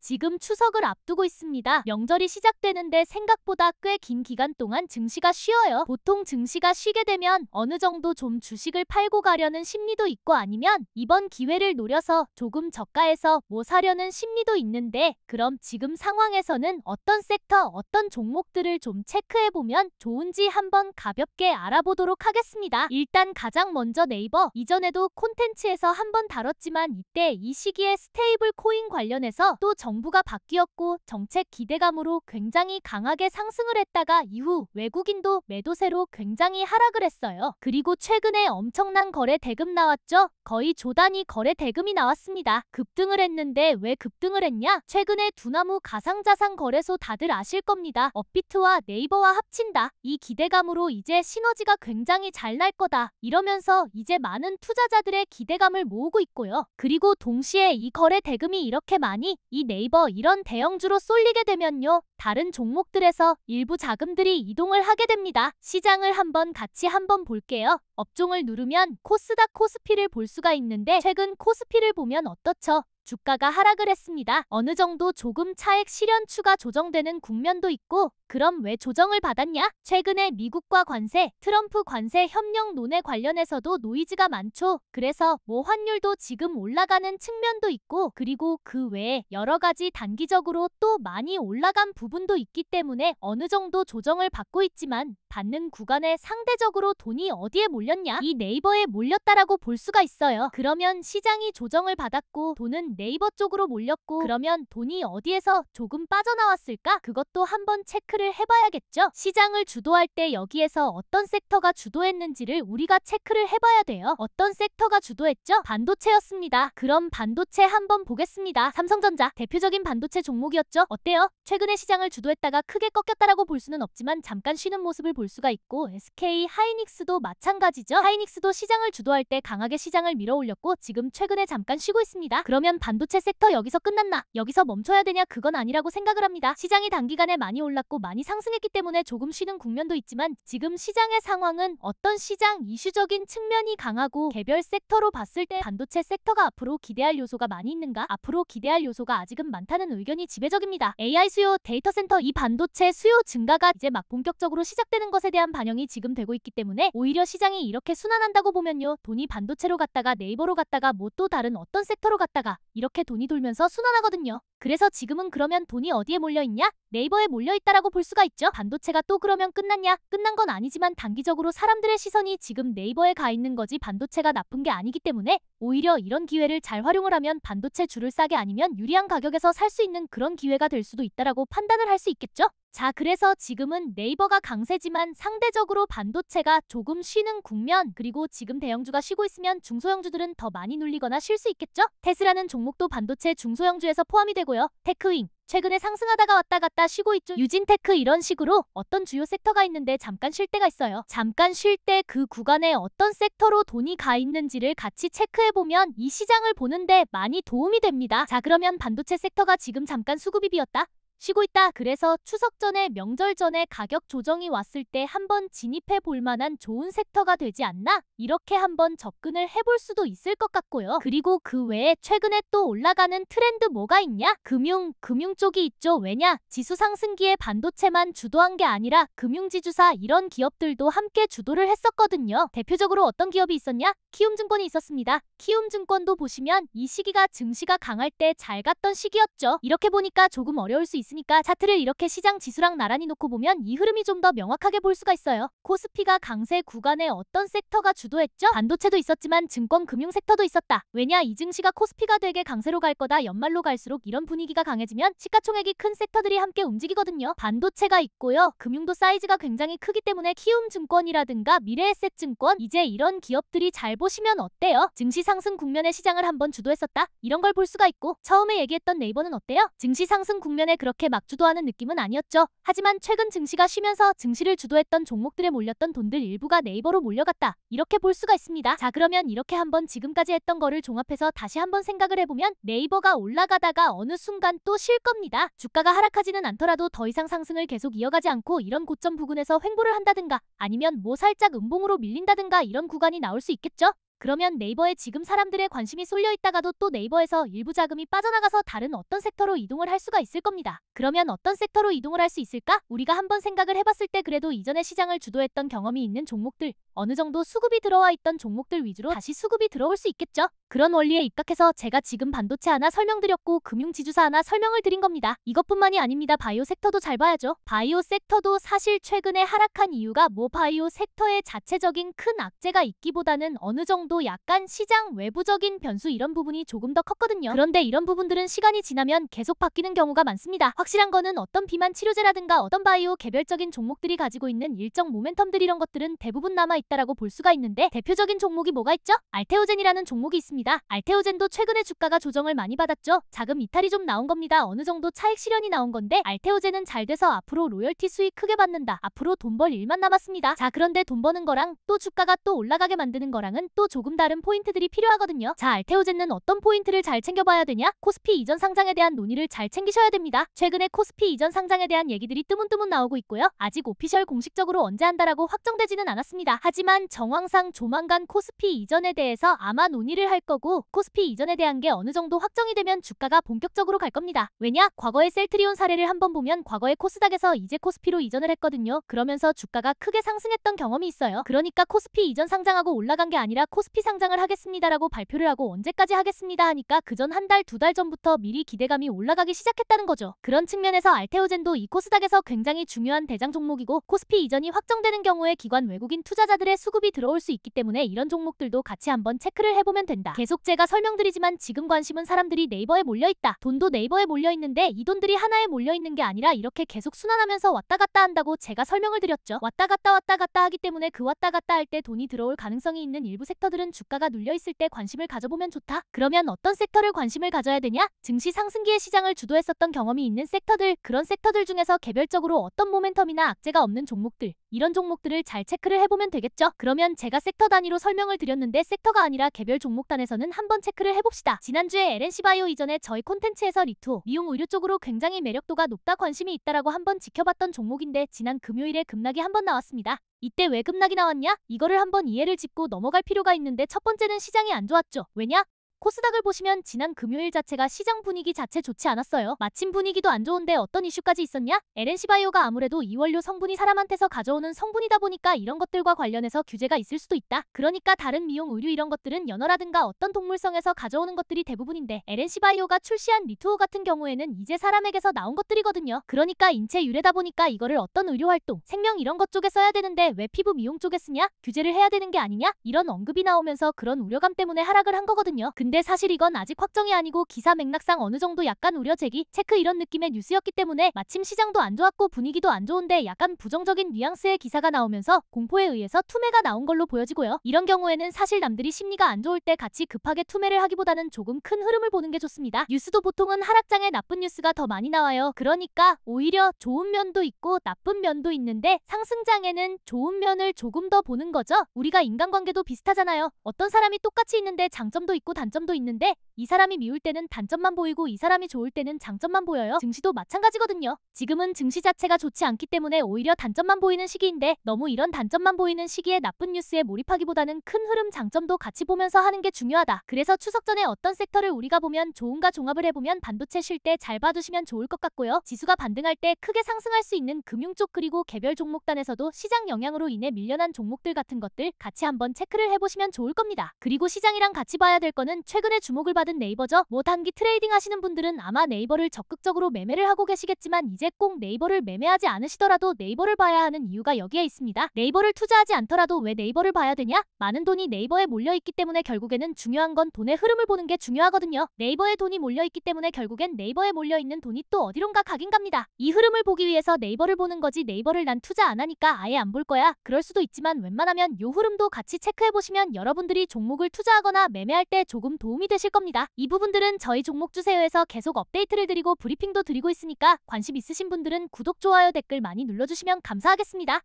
지금 추석을 앞두고 있습니다. 명절이 시작되는데 생각보다 꽤 긴 기간 동안 증시가 쉬어요. 보통 증시가 쉬게 되면 어느 정도 좀 주식을 팔고 가려는 심리도 있고 아니면 이번 기회를 노려서 조금 저가에서 뭐 사려는 심리도 있는데 그럼 지금 상황에서는 어떤 섹터, 어떤 종목들을 좀 체크해보면 좋은지 한번 가볍게 알아보도록 하겠습니다. 일단 가장 먼저 네이버. 이전에도 콘텐츠에서 한번 다뤘지만 이때 이 시기에 스테이블 코인 관련해서 또 정부가 바뀌었고 정책 기대감으로 굉장히 강하게 상승을 했다가 이후 외국인도 매도세로 굉장히 하락을 했어요. 그리고 최근에 엄청난 거래 대금 나왔죠? 거의 조 단위 거래 대금이 나왔습니다. 급등을 했는데 왜 급등을 했냐? 최근에 두나무 가상자산 거래소 다들 아실 겁니다. 업비트와 네이버와 합친다. 이 기대감으로 이제 시너지가 굉장히 잘 날 거다. 이러면서 이제 많은 투자자들의 기대감을 모으고 있고요. 그리고 동시에 이 거래 대금이 이렇게 많이 이 네이버 이런 대형주로 쏠리게 되면요. 다른 종목들에서 일부 자금들이 이동을 하게 됩니다. 시장을 같이 한번 볼게요. 업종을 누르면 코스닥 코스피를 볼 수가 있는데 최근 코스피를 보면 어떻죠? 주가가 하락을 했습니다. 어느 정도 조금 차액 실현 추가 조정되는 국면도 있고 그럼 왜 조정을 받았냐? 최근에 미국과 관세, 트럼프 관세 협력론에 관련해서도 노이즈가 많죠. 그래서 뭐 환율도 지금 올라가는 측면도 있고 그리고 그 외에 여러 가지 단기적으로 또 많이 올라간 부분도 있기 때문에 어느 정도 조정을 받고 있지만 받는 구간에 상대적으로 돈이 어디에 몰렸냐? 이 네이버에 몰렸다라고 볼 수가 있어요. 그러면 시장이 조정을 받았고 돈은 네이버 쪽으로 몰렸고 그러면 돈이 어디에서 조금 빠져나왔을까? 그것도 한번 체크를 해봐야겠죠? 시장을 주도할 때 여기에서 어떤 섹터가 주도했는지를 우리가 체크를 해봐야 돼요. 어떤 섹터가 주도했죠? 반도체였습니다. 그럼 반도체 한번 보겠습니다. 삼성전자 대표적인 반도체 종목이었죠? 어때요? 최근에 시장을 주도했다가 크게 꺾였다라고 볼 수는 없지만 잠깐 쉬는 모습을 볼 수가 있고 SK 하이닉스도 마찬가지죠. 하이닉스도 시장을 주도할 때 강하게 시장을 밀어 올렸고 지금 최근에 잠깐 쉬고 있습니다. 그러면 반도체 섹터 여기서 끝났나? 여기서 멈춰야 되냐? 그건 아니라고 생각을 합니다. 시장이 단기간에 많이 올랐고 많이 상승했기 때문에 조금 쉬는 국면도 있지만 지금 시장의 상황은 어떤 시장 이슈적인 측면이 강하고 개별 섹터로 봤을 때 반도체 섹터가 앞으로 기대할 요소가 많이 있는가? 앞으로 기대할 요소가 아직은 많다는 의견이 지배적입니다. AI 수요, 데이터 센터 이 반도체 수요 증가가 이제 막 본격적으로 시작되는 것에 대한 반영이 지금 되고 있기 때문에 오히려 시장이 이렇게 순환한다고 보면요. 돈이 반도체로 갔다가 네이버로 갔다가 뭐 또 다른 어떤 섹터로 갔다가 이렇게 돈이 돌면서 순환하거든요. 그래서 지금은 그러면 돈이 어디에 몰려있냐? 네이버에 몰려있다라고 볼 수가 있죠. 반도체가 또 그러면 끝났냐? 끝난 건 아니지만 단기적으로 사람들의 시선이 지금 네이버에 가 있는 거지 반도체가 나쁜 게 아니기 때문에 오히려 이런 기회를 잘 활용을 하면 반도체 줄을 싸게 아니면 유리한 가격에서 살 수 있는 그런 기회가 될 수도 있다라고 판단을 할 수 있겠죠. 자, 그래서 지금은 네이버가 강세지만 상대적으로 반도체가 조금 쉬는 국면 그리고 지금 대형주가 쉬고 있으면 중소형주들은 더 많이 눌리거나 쉴 수 있겠죠? 테슬라는 종목도 반도체 중소형주에서 포함이 되고요. 테크윙 최근에 상승하다가 왔다 갔다 쉬고 있죠. 유진테크 이런 식으로 어떤 주요 섹터가 있는데 잠깐 쉴 때가 있어요. 잠깐 쉴 때 그 구간에 어떤 섹터로 돈이 가 있는지를 같이 체크해보면 이 시장을 보는데 많이 도움이 됩니다. 자, 그러면 반도체 섹터가 지금 잠깐 수급이 비었다. 쉬고 있다. 그래서 추석 전에 명절 전에 가격 조정이 왔을 때 한번 진입해 볼 만한 좋은 섹터가 되지 않나? 이렇게 한번 접근을 해볼 수도 있을 것 같고요. 그리고 그 외에 최근에 또 올라가는 트렌드 뭐가 있냐? 금융 쪽이 있죠. 왜냐? 지수 상승기에 반도체만 주도한 게 아니라 금융지주사 이런 기업들도 함께 주도를 했었거든요. 대표적으로 어떤 기업이 있었냐? 키움증권이 있었습니다. 키움증권도 보시면 이 시기가 증시가 강할 때 잘 갔던 시기였죠. 이렇게 보니까 조금 어려울 수 있으니까 차트를 이렇게 시장 지수랑 나란히 놓고 보면 이 흐름이 좀 더 명확하게 볼 수가 있어요. 코스피가 강세 구간에 어떤 섹터가 주도했죠? 반도체도 있었지만 증권 금융 섹터도 있었다. 왜냐? 이 증시가 코스피가 되게 강세로 갈 거다. 연말로 갈수록 이런 분위기가 강해지면 시가총액이 큰 섹터들이 함께 움직이거든요. 반도체가 있고요. 금융도 사이즈가 굉장히 크기 때문에 키움증권이라든가 미래에셋증권 이제 이런 기업들이 잘 보시면 어때요? 증시 상승 국면에 시장을 한번 주도했었다. 이런 걸 볼 수가 있고 처음에 얘기했던 네이버는 어때요? 증시 상승 국면에 그렇게 막 주도하는 느낌은 아니었죠. 하지만 최근 증시가 쉬면서 증시를 주도했던 종목들에 몰렸던 돈들 일부가 네이버로 몰려갔다. 이렇게 볼 수가 있습니다. 자, 그러면 이렇게 한번 지금까지 했던 거를 종합해서 다시 한번 생각을 해보면 네이버가 올라가다가 어느 순간 또 쉴 겁니다. 주가가 하락하지는 않더라도 더 이상 상승을 계속 이어가지 않고 이런 고점 부근에서 횡보를 한다든가 아니면 뭐 살짝 음봉으로 밀린다든가 이런 구간이 나올 수 있겠죠. 그러면 네이버에 지금 사람들의 관심이 쏠려 있다가도 또 네이버에서 일부 자금이 빠져나가서 다른 어떤 섹터로 이동을 할 수가 있을 겁니다. 그러면 어떤 섹터로 이동을 할 수 있을까? 우리가 한번 생각을 해봤을 때 그래도 이전에 시장을 주도했던 경험이 있는 종목들, 어느 정도 수급이 들어와 있던 종목들 위주로 다시 수급이 들어올 수 있겠죠. 그런 원리에 입각해서 제가 지금 반도체 하나 설명드렸고 금융지주사 하나 설명을 드린 겁니다. 이것뿐만이 아닙니다. 바이오 섹터도 잘 봐야죠. 바이오 섹터도 사실 최근에 하락한 이유가 바이오 섹터의 자체적인 큰 악재가 있기보다는 어느 정도 약간 시장 외부적인 변수 이런 부분이 조금 더 컸거든요. 그런데 이런 부분들은 시간이 지나면 계속 바뀌는 경우가 많습니다. 확실한 거는 어떤 비만 치료제라든가 어떤 바이오 개별적인 종목들이 가지고 있는 일정 모멘텀들 이런 것들은 대부분 남아있다라고 볼 수가 있는데 대표적인 종목이 뭐가 있죠? 알테오젠이라는 종목이 있습니다. 알테오젠도 최근에 주가가 조정을 많이 받았죠. 자금 이탈이 좀 나온 겁니다. 어느 정도 차익 실현이 나온 건데 알테오젠은 잘 돼서 앞으로 로열티 수익 크게 받는다. 앞으로 돈 벌 일만 남았습니다. 자, 그런데 돈 버는 거랑 또 주가가 또 올라가게 만드는 거랑은 또 조금 다른 포인트들이 필요하거든요. 자, 알테오젠은 어떤 포인트를 잘 챙겨봐야 되냐? 코스피 이전 상장에 대한 논의를 잘 챙기셔야 됩니다. 최근에 코스피 이전 상장에 대한 얘기들이 뜨문뜨문 나오고 있고요. 아직 오피셜 공식적으로 언제 한다라고 확정되지는 않았습니다. 하지만 정황상 조만간 코스피 이전에 대해서 아마 논의를 할 거고 코스피 이전에 대한 게 어느 정도 확정이 되면 주가가 본격적으로 갈 겁니다. 왜냐? 과거의 셀트리온 사례를 한번 보면 과거의 코스닥에서 이제 코스피로 이전을 했거든요. 그러면서 주가가 크게 상승했던 경험이 있어요. 그러니까 코스피 이전 상장하고 올라간 게 아니라 코스피 상장을 하겠습니다라고 발표를 하고 언제까지 하겠습니다 하니까 그전 한 달, 두 달 전부터 미리 기대감이 올라가기 시작했다는 거죠. 그런 측면에서 알테오젠도 이 코스닥에서 굉장히 중요한 대장 종목이고 코스피 이전이 확정되는 경우에 기관 외국인 투자자들의 수급이 들어올 수 있기 때문에 이런 종목들도 같이 한번 체크를 해보면 된다. 계속 제가 설명드리지만 지금 관심은 사람들이 네이버에 몰려있다. 돈도 네이버에 몰려있는데 이 돈들이 하나에 몰려있는 게 아니라 이렇게 계속 순환하면서 왔다 갔다 한다고 제가 설명을 드렸죠. 왔다 갔다 하기 때문에 그 왔다 갔다 할 때 돈이 들어올 가능성이 있는 일부 섹터들은 주가가 눌려있을 때 관심을 가져보면 좋다. 그러면 어떤 섹터를 관심을 가져야 되냐? 증시 상승기에 시장을 주도했었던 경험이 있는 섹터들, 그런 섹터들 중에서 개별적으로 어떤 모멘텀이나 악재가 없는 종목들, 이런 종목들을 잘 체크를 해보면 되겠죠. 그러면 제가 섹터 단위로 설명을 드렸는데 섹터가 아니라 개별 종목 단에서는 한번 체크를 해봅시다. 지난주에 LNC바이오 이전에 저희 콘텐츠에서 리투, 미용 의료 쪽으로 굉장히 매력도가 높다 관심이 있다라고 한번 지켜봤던 종목인데 지난 금요일에 급락이 한번 나왔습니다. 이때 왜 급락이 나왔냐? 이거를 한번 이해를 짚고 넘어갈 필요가 있는데 첫 번째는 시장이 안 좋았죠. 왜냐? 코스닥을 보시면 지난 금요일 자체가 시장 분위기 자체 좋지 않았어요. 마침 분위기도 안 좋은데 어떤 이슈까지 있었냐? LNC바이오가 아무래도 이원료 성분이 사람한테서 가져오는 성분이다 보니까 이런 것들과 관련해서 규제가 있을 수도 있다. 그러니까 다른 미용 의류 이런 것들은 연어라든가 어떤 동물성에서 가져오는 것들이 대부분인데 LNC바이오가 출시한 리투오 같은 경우에는 이제 사람에게서 나온 것들이거든요. 그러니까 인체 유래다 보니까 이거를 어떤 의료활동, 생명 이런 것 쪽에 써야 되는데 왜 피부 미용 쪽에 쓰냐? 규제를 해야 되는 게 아니냐? 이런 언급이 나오면서 그런 우려감 때문에 하락을 한 거거든요. 근데 사실 이건 아직 확정이 아니고 기사 맥락상 어느 정도 약간 우려 제기, 체크 이런 느낌의 뉴스였기 때문에 마침 시장도 안 좋았고 분위기도 안 좋은데 약간 부정적인 뉘앙스의 기사가 나오면서 공포에 의해서 투매가 나온 걸로 보여지고요. 이런 경우에는 사실 남들이 심리가 안 좋을 때 같이 급하게 투매를 하기보다는 조금 큰 흐름을 보는 게 좋습니다. 뉴스도 보통은 하락장에 나쁜 뉴스가 더 많이 나와요. 그러니까 오히려 좋은 면도 있고 나쁜 면도 있는데 상승장에는 좋은 면을 조금 더 보는 거죠. 우리가 인간관계도 비슷하잖아요. 어떤 사람이 똑같이 있는데 장점도 있고 단점도 있는데 이 사람이 미울 때는 단점만 보이고 이 사람이 좋을 때는 장점만 보여요. 증시도 마찬가지거든요. 지금은 증시 자체가 좋지 않기 때문에 오히려 단점만 보이는 시기인데 너무 이런 단점만 보이는 시기에 나쁜 뉴스에 몰입하기보다는 큰 흐름 장점도 같이 보면서 하는 게 중요하다. 그래서 추석 전에 어떤 섹터를 우리가 보면 좋은가 종합을 해보면 반도체 쉴 때 잘 봐두시면 좋을 것 같고요. 지수가 반등할 때 크게 상승할 수 있는 금융 쪽 그리고 개별 종목단에서도 시장 영향으로 인해 밀려난 종목들 같은 것들 같이 한번 체크를 해보시면 좋을 겁니다. 그리고 시장이랑 같이 봐야 될 거는 최근에 주목을 받은 네이버죠. 뭐 단기 트레이딩 하시는 분들은 아마 네이버를 적극적으로 매매를 하고 계시겠지만 이제 꼭 네이버를 매매하지 않으시더라도 네이버를 봐야 하는 이유가 여기에 있습니다. 네이버를 투자하지 않더라도 왜 네이버를 봐야 되냐? 많은 돈이 네이버에 몰려있기 때문에 결국에는 중요한 건 돈의 흐름을 보는 게 중요하거든요. 네이버에 돈이 몰려있기 때문에 결국엔 네이버에 몰려있는 돈이 또 어디론가 가긴 갑니다. 이 흐름을 보기 위해서 네이버를 보는 거지 네이버를 난 투자 안 하니까 아예 안 볼 거야. 그럴 수도 있지만 웬만하면 요 흐름도 같이 체크해보시면 여러분들이 종목을 투자하거나 매매할 때 조금 도움이 되실 겁니다. 이 부분들은 저희 종목 주세요에서 계속 업데이트를 드리고 브리핑도 드리고 있으니까 관심 있으신 분들은 구독, 좋아요, 댓글 많이 눌러주시면 감사하겠습니다.